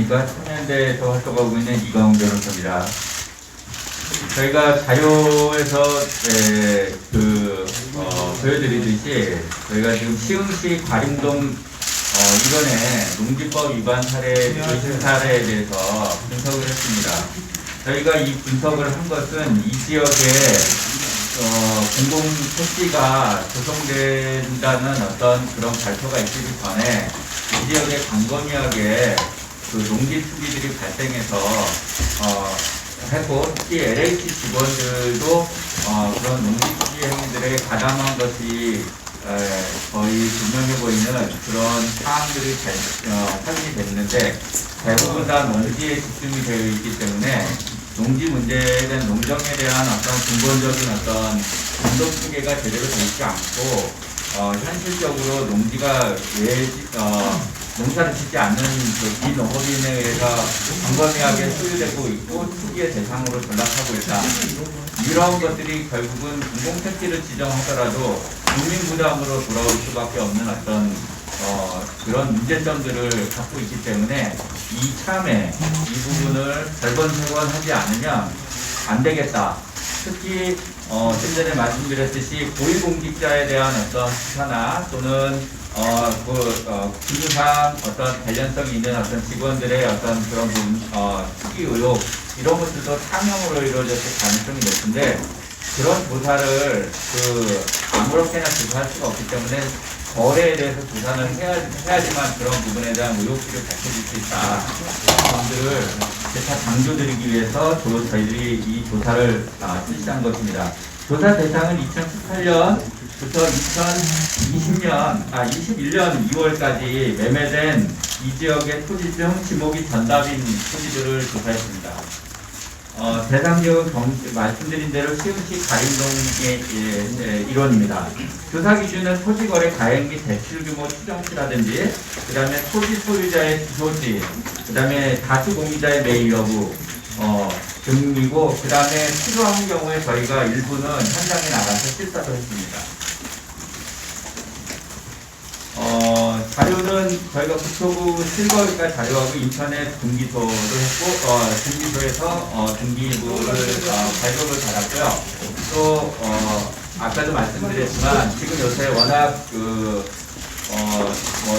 안녕하십니까. 청년대에서 활동하고 있는 이광훈 변호사입니다. 저희가 자료에서 보여드리듯이 저희가 지금 시흥시 과림동 이번에 농지법 위반 사례 사례에 대해서 분석을 했습니다. 저희가 이 분석을 한 것은 이 지역에 공공 토지가 조성된다는 어떤 그런 발표가 있기 전에 이 지역에 광범위하게 그 농지 투기들이 발생해서 했고, 특히 LH 직원들도 그런 농지 투기 행위들에 가담한 것이 거의 분명해 보이는 그런 사항들이 확인이 됐는데, 대부분 다 농지에 집중이 되어 있기 때문에 농지 문제에 대한 농정에 대한 어떤 근본적인 어떤 공동 투기가 제대로 되지 않고 현실적으로 농지가 농사를 짓지 않는 그 비농업인에 의해서 광범위하게 소유되고 있고 투기의 대상으로 전락하고 있다. 이런 것들이 결국은 공공택지를 지정하더라도 국민 부담으로 돌아올 수밖에 없는 어떤 그런 문제점들을 갖고 있기 때문에 이참에 이 부분을 별번세번하지 않으면 안 되겠다. 특히 좀 전에 말씀드렸듯이 고위공직자에 대한 어떤 수사나 또는 기부상 어떤 관련성이 있는 어떤 직원들의 어떤 그런 투기 의혹 이런 것들도 상형으로 이루어졌을 가능성이 높은데, 그런 조사를 아무렇게나 조사할 수가 없기 때문에 거래에 대해서 조사는 해야지만 그런 부분에 대한 의혹들을 밝혀질 수 있다. 그런 분들을 재차 강조드리기 위해서 저희들이 이 조사를 실시한 것입니다. 조사 대상은 2018년부터 2021년 2월까지 매매된 이 지역의 토지 중 지목이 전답인 토지들을 조사했습니다. 대상 지역은 말씀드린 대로 시흥시 가림동의 일원입니다. 조사 기준은 토지거래 가액 및 대출 규모 추정치라든지, 그 다음에 토지 소유자의 주소지, 그 다음에 다수 공유자의 매입 여부 등이고, 그 다음에 필요한 경우에 저희가 일부는 현장에 나가서 실사도 했습니다. 자료는 저희가 국토부 실거주가 자료하고 인터넷 등기소를 했고, 등기소에서 등기부를 발급을 받았고요. 또 아까도 말씀드렸지만 지금 요새 워낙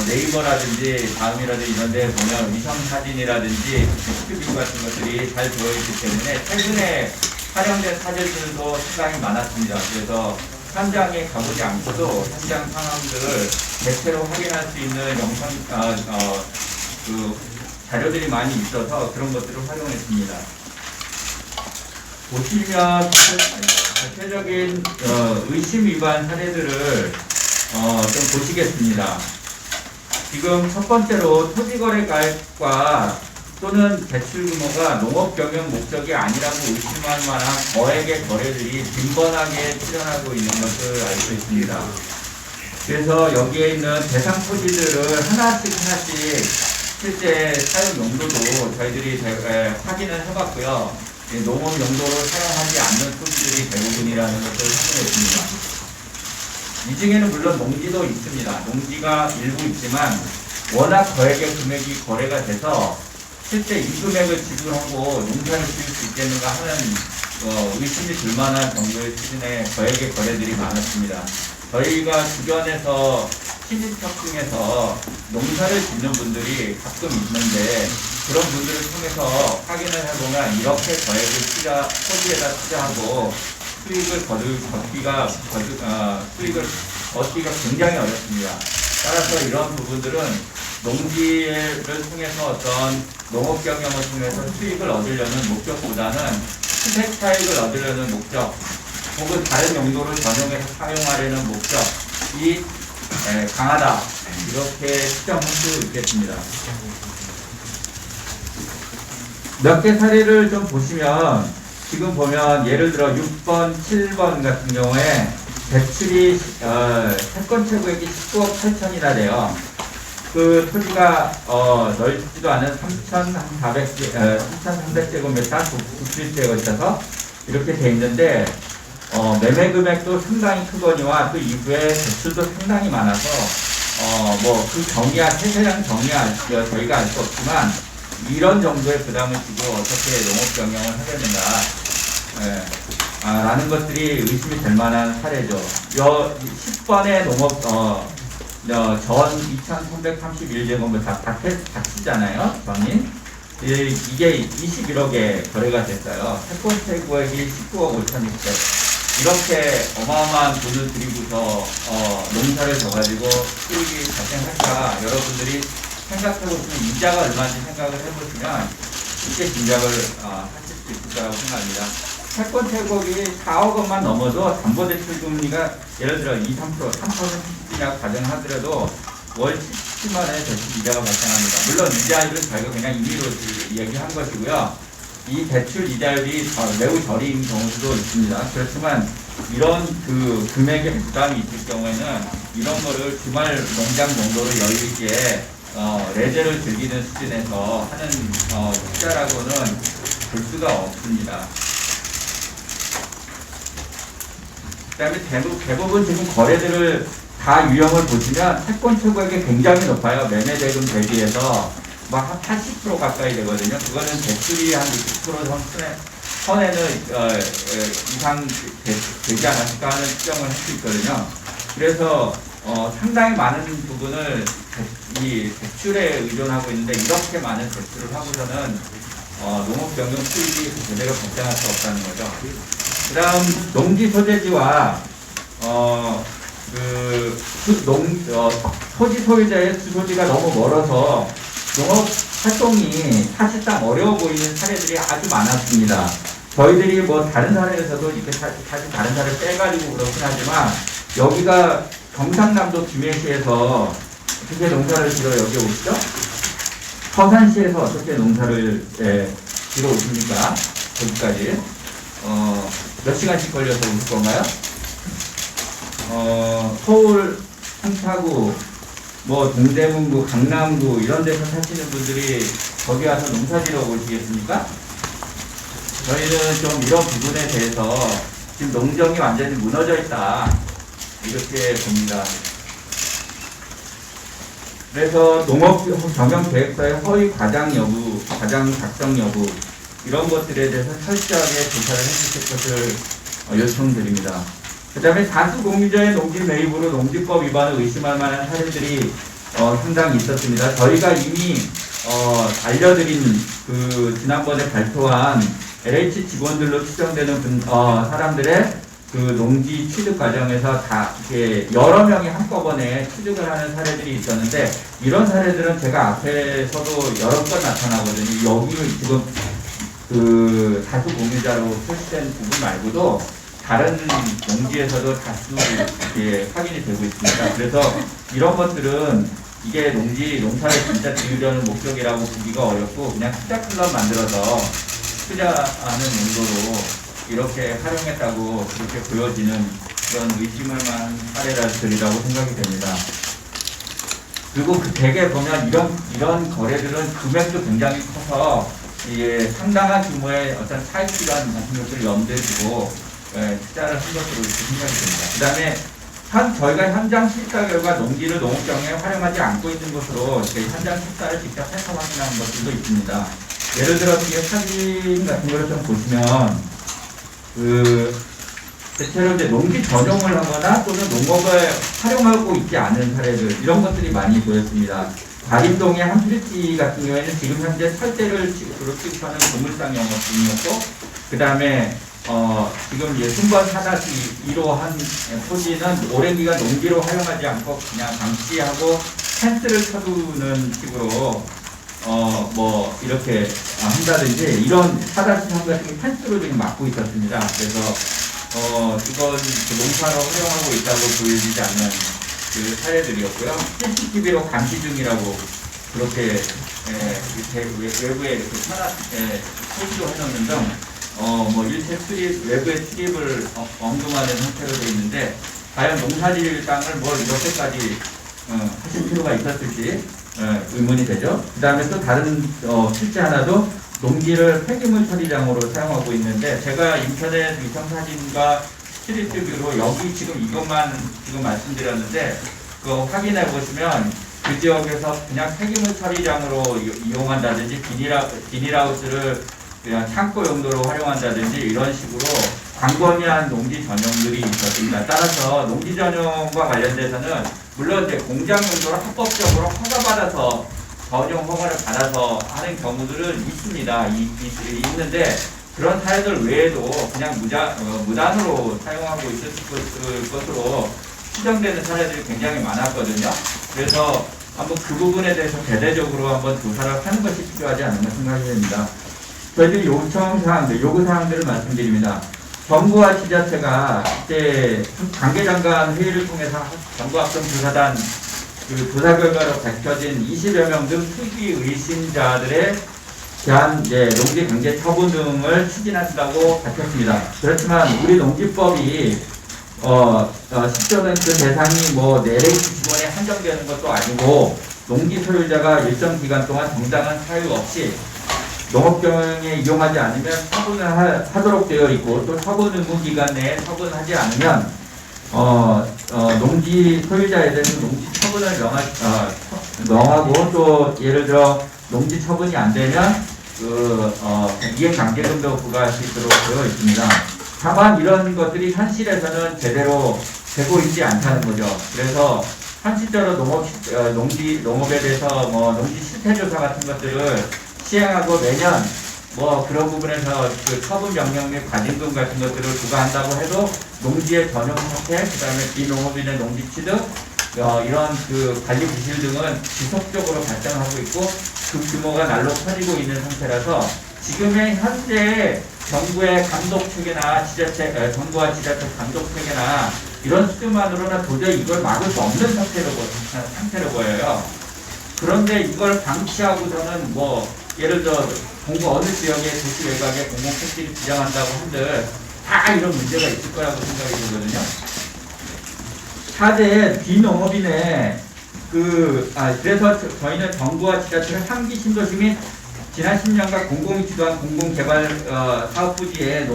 네이버라든지 다음이라든지 이런 데 보면 위성 사진이라든지 큐뷰 같은 것들이 잘 들어있기 때문에 최근에 촬영된 사진들도 상당히 많았습니다. 그래서 현장에 가보지 않고도 현장 상황들을 대체로 확인할 수 있는 자료들이 많이 있어서 그런 것들을 활용했습니다. 보시면 대표적인 의심 위반 사례들을 좀 보시겠습니다. 지금 첫 번째로 토지거래 가액과 또는 대출 규모가 농업 경영 목적이 아니라고 의심할 만한 거액의 거래들이 빈번하게 출현하고 있는 것을 알 수 있습니다. 그래서 여기에 있는 대상 토지들을 하나씩 실제 사용 용도도 저희들이 확인을 해봤고요. 농업 용도로 사용하지 않는 토지들이 대부분이라는 것을 확인했습니다. 이 중에는 물론 농지도 있습니다. 농지가 일부 있지만 워낙 거액의 금액이 거래가 돼서 실제 이 금액을 지불하고 농사를 지을 수 있겠는가 하는 의심이 들만한 정도의 수준의 거액의 거래들이 많았습니다. 저희가 주변에서 시집척 중에서 농사를 짓는 분들이 가끔 있는데, 그런 분들을 통해서 확인을 해보면 이렇게 거액을 토지에다 투자하고 수익을 굉장히 어렵습니다. 따라서 이런 부분들은 농지를 통해서 어떤 농업 경영을 통해서 수익을 얻으려는 목적보다는 수색 차익을 얻으려는 목적, 혹은 다른 용도를 전용해서 사용하려는 목적이 강하다, 이렇게 추정할 수 있겠습니다. 몇 개 사례를 좀 보시면, 지금 보면 예를 들어 6번, 7번 같은 경우에 대출이 채권 최고액이 19억 8천이나 돼요. 그 토지가 넓지도 않은 3,300제곱미터 국실지에 걸쳐서 이렇게 돼 있는데, 매매 금액도 상당히 크거니와 또 이후에 대출도 상당히 많아서 그 세세한 정의야 저희가 알 수 없지만 이런 정도의 부담을 지고 어떻게 농업 경영을 하겠는가, 예, 라는 것들이 의심이 될 만한 사례죠. 10번의 농업, 전 2,331제곱미터 닥치잖아요, 전이. 이게 21억에 거래가 됐어요. 채권세 구액이 19억 5,600. 이렇게 어마어마한 돈을 들이고서 농사를 져가지고 수익이 발생할까, 여러분들이 생각해보시면 이자가 얼마인지 생각을 해보시면 쉽게 짐작을 하실 수 있을 거라고 생각합니다. 채권 채권이 4억 원만 넘어도 담보대출 금리가 예를 들어 2, 3%, 3%냐 가정하더라도 월 7만 원의 대출 이자가 발생합니다. 물론 이자율은 저희가 그냥 임의로 얘기한 것이고요. 이 대출 이자율이 매우 저리인 경우도 있습니다. 그렇지만 이런 그 금액의 부담이 있을 경우에는 이런 거를 주말 농장 정도로 여유 있게 레저를 즐기는 수준에서 하는 투자라고는 볼 수가 없습니다. 그 다음에 대부분 지금 거래들을 다 유형을 보시면 채권 최고액이 굉장히 높아요. 매매 대금 대비해서 막 한 80% 가까이 되거든요. 그거는 대출이 한 60% 선에는 이상 되지 않았을까 하는 추정을 할 수 있거든요. 그래서 상당히 많은 부분을 이 대출에 의존하고 있는데 이렇게 많은 대출을 하고서는 농업 경영 수익이 제대로 발생할 수 없다는 거죠. 그 다음 농지 소재지와 토지 소유자의 주소지가 너무 멀어서 농업 활동이 사실상 어려워 보이는 사례들이 아주 많았습니다. 저희들이 뭐 다른 사례에서도 이렇게 사실 다른 사례를 빼가지고 그렇긴 하지만 여기가 경상남도 김해시에서 어떻게 농사를 지러 여기 오시죠? 서산시에서 어떻게 농사를 지러 오십니까? 여기까지 몇 시간씩 걸려서 오실 건가요? 서울 상차구, 뭐 동대문구, 강남구 이런 데서 사시는 분들이 거기 와서 농사지러 오시겠습니까? 저희는 좀 이런 부분에 대해서 지금 농정이 완전히 무너져 있다 이렇게 봅니다. 그래서 농업 경영 계획서의 허위 과장 여부, 과장 작성 여부 이런 것들에 대해서 철저하게 조사를 해주실 것을 요청드립니다. 그 다음에 다수 공유자의 농지 매입으로 농지법 위반을 의심할 만한 사례들이 상당히 있었습니다. 저희가 이미 알려드린 그 지난번에 발표한 LH 직원들로 추정되는 사람들의 그 농지 취득 과정에서 다 이렇게 여러 명이 한꺼번에 취득을 하는 사례들이 있었는데 이런 사례들은 제가 앞에서도 여러 번 나타나거든요. 여기 지금 그 다수 공유자로 표시된 부분 말고도 다른 농지에서도 다수 이렇게 확인이 되고 있습니다. 그래서 이런 것들은 이게 농사를 진짜 지으려는 목적이라고 보기가 어렵고 그냥 투자 클럽 만들어서 투자하는 용도로 이렇게 활용했다고 그렇게 보여지는 그런 의심할 만한 사례들이라고 생각이 됩니다. 그리고 그 대개 보면 이런 거래들은 금액도 굉장히 커서 이게 상당한 규모의 어떤 차익 기간 같은 것들을 염두에 두고 투자를 한 것으로 이렇게 생각이 됩니다. 그 다음에 저희가 현장 실사 결과 농지를 농업 경영에 활용하지 않고 있는 것으로 현장 실사를 직접 해서 확인하는 것들도 있습니다. 예를 들어 사진 같은 걸 좀 보시면 대체로 이제 농지 전용을 하거나 또는 농업을 활용하고 있지 않은 사례들 이런 것들이 많이 보였습니다. 과림동의 한 필지 같은 경우에는 지금 현재 설대를 취급하는 고물상 영업 중이었고 그 다음에 지금 예순번 4-2로 한 토지는 오랜 기간 농지로 활용하지 않고 그냥 방치하고 펜스를 쳐두는 식으로 뭐 이렇게 한다든지 이런 4-3 같은 게 펜스로 지금 막고 있었습니다. 그래서 이건 농사로 활용하고 있다고 보여지지 않는 그 사례들이었고요. CCTV로 감시 중이라고 그렇게 외부에 이렇게 표시도 해놓는 등 뭐 일체 출입, 외부의 출입을 언급하는 형태로 되어 있는데 과연 농사질 땅을 뭘 이렇게까지 하실 필요가 있었을지 의문이 되죠. 그 다음에 또 다른 실제 하나도 농지를 폐기물 처리장으로 사용하고 있는데 제가 인터넷 위성사진과 스트리트뷰로 여기 지금 이것만 지금 말씀드렸는데 그거 확인해 보시면 그 지역에서 그냥 폐기물 처리장으로 이용한다든지 비닐하우스를 그냥 창고 용도로 활용한다든지 이런 식으로 광범위한 농지 전용들이 있었습니다. 따라서 농지 전용과 관련돼서는 물론 이제 공장 용도로 합법적으로 허가받아서 전용 허가를 받아서 하는 경우들은 있습니다. 있는데 그런 사례들 외에도 그냥 무단으로 사용하고 있을 것으로 추정되는 사례들이 굉장히 많았거든요. 그래서 한번 그 부분에 대해서 대대적으로 한번 조사를 하는 것이 필요하지 않나 생각이 됩니다. 저희들이 요청사항들, 요구사항들을 말씀드립니다. 정부와 지자체가 이제 관계장관 회의를 통해서 정부학생조사단 그 조사 결과로 밝혀진 20여 명 등 투기 의심자들에 대한 농지 강제 처분 등을 추진한다고 밝혔습니다. 그렇지만 우리 농지법이 10조는 그 대상이 뭐 LH 직원에 한정되는 것도 아니고 농지 소유자가 일정 기간 동안 정당한 사유 없이 농업경영에 이용하지 않으면 처분을 하도록 되어 있고 또 처분 의무 기간 내에 처분하지 않으면 농지 소유자에 대해서 농지 처분을 명하고 또 예를 들어 농지 처분이 안 되면 이행강제금도 부과할 수 있도록 되어 있습니다. 다만 이런 것들이 현실에서는 제대로 되고 있지 않다는 거죠. 그래서 현실적으로 농업에 대해서 농지 실태조사 같은 것들을 시행하고 매년 그런 부분에서 그 처분 명령 및 과징금 같은 것들을 부과한다고 해도 농지의 전용 형태, 그 다음에 비농업인의 농지 취득, 이런 그 관리 부실 등은 지속적으로 발생하고 있고 그 규모가 날로 커지고 있는 상태라서 지금의 현재 정부의 감독 체계나 정부와 지자체 감독 체계나 이런 수준만으로는 도저히 이걸 막을 수 없는 상태로 보여요. 그런데 이걸 방치하고서는 예를 들어 어느 지역의 도시 외곽에 공공택지를 지정한다고 한들 다 이런 문제가 있을 거라고 생각이 들거든요. 차제 비농업인의 그래서 저희는 정부와 지자체를 상기 신도시 및 지난 10년간 공공이 주도한 공공개발 사업 부지의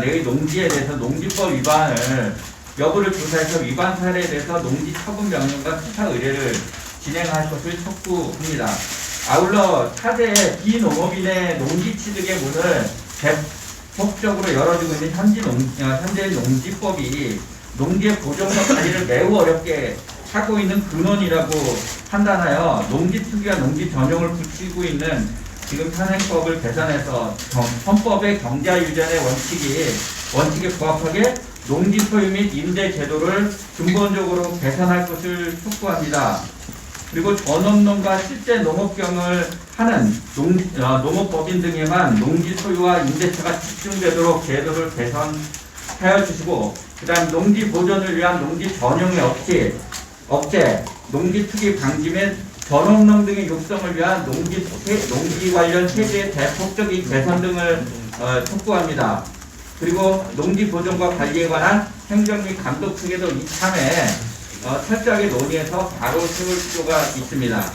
내의 농지에 대해서 농지법 위반을 여부를 조사해서 위반 사례에 대해서 농지 처분 명령과 수사 의뢰를 진행할 것을 촉구합니다. 아울러 차제 비농업인의 농지 취득의 문을 대폭적으로 열어주고 있는 현재 농지법이 농지의 보존과 관리를 매우 어렵게 하고 있는 근원이라고 판단하여 농지 투기와 농지 전용을 붙이고 있는 지금 현행법을 개선해서 헌법의 경자유전의 원칙에 부합하게 농지 소유 및 임대 제도를 근본적으로 개선할 것을 촉구합니다. 그리고 전업농과 실제 농업경을 하는 농업법인 등에만 농지 소유와 임대차가 집중되도록 제도를 개선하여 주시고, 그 다음 농지 보존을 위한 농지 전용의 억제, 농지 투기 방지 및 전업농 등의 육성을 위한 농지 관련 체제의 대폭적인 개선 등을 촉구합니다. 그리고 농지 보존과 관리에 관한 행정 및 감독 체계도 이참에 철저하게 논의해서 바로 세울 필요가 있습니다.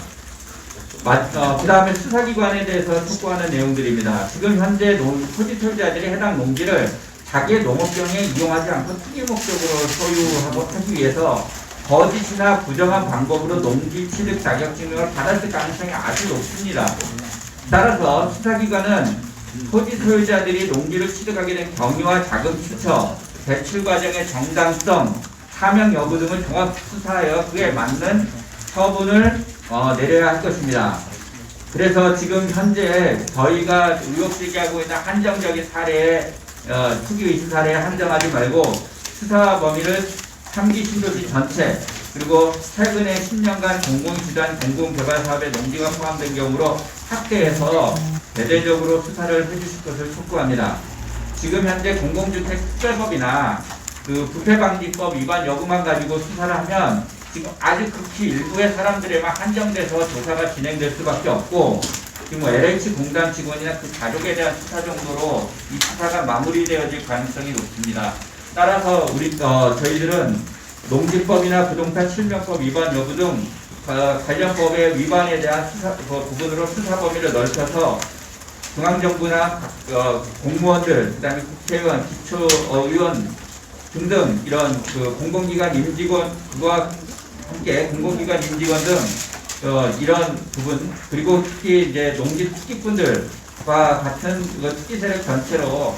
그 다음에 수사기관에 대해서 촉구하는 내용들입니다. 지금 현재 토지 소유자들이 해당 농지를 자기의 농업경에 이용하지 않고 투기 목적으로 소유하고 하기 위해서 거짓이나 부정한 방법으로 농지 취득 자격증명을 받았을 가능성이 아주 높습니다. 따라서 수사기관은 토지 소유자들이 농지를 취득하게 된 경위와 자금 추처, 대출 과정의 정당성, 사명 여부 등을 종합 수사하여 그에 맞는 처분을 내려야 할 것입니다. 그래서 지금 현재 저희가 의혹 제기하고 있는 한정적인 사례에 투기 의심 사례에 한정하지 말고 수사 범위를 3기 신도시 전체, 그리고 최근에 10년간 공공이 주도한 공공개발 사업에 농지가 포함된 경우로 확대해서 대대적으로 수사를 해주실 것을 촉구합니다. 지금 현재 공공주택 특별법이나 그 부패방지법 위반 여부만 가지고 수사를 하면 지금 아주 극히 일부의 사람들에만 한정돼서 조사가 진행될 수밖에 없고, 지금 LH 공단 직원이나 그 가족에 대한 수사 정도로 이 수사가 마무리되어질 가능성이 높습니다. 따라서 저희들은 농지법이나 부동산 실명법 위반 여부 등 관련 법의 위반에 대한 부분으로 수사 범위를 넓혀서 중앙정부나 공무원들, 그다음에 국회의원, 기초의원 등등 이런 공공기관 임직원, 그와 함께 공공기관 임직원 등 이런 부분, 그리고 특히 이제 농지 특기분들과 같은 특기 세력 전체로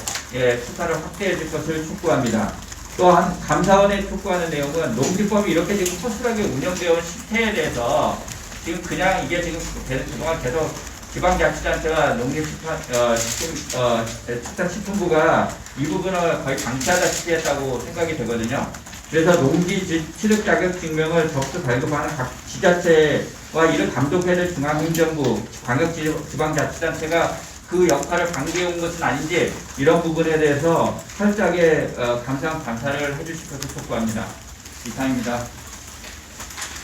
수사를 확대해 줄 것을 촉구합니다. 또한 감사원에 촉구하는 내용은 농지법이 이렇게 지금 허술하게 운영되어 온 실태에 대해서 지금 그냥 이게 지금 그동안 계속 지방자치단체가 농림축산식품부가 이 부분을 거의 방치하다시피 했다고 생각이 되거든요. 그래서 농지 취득 자격 증명을 접수 발급하는 각 지자체와 이를 감독해야 될 중앙행정부, 광역지방자치단체가 그 역할을 방기해 온 것은 아닌지 이런 부분에 대해서 철저하게 감사를 해주실 것을 촉구합니다. 이상입니다.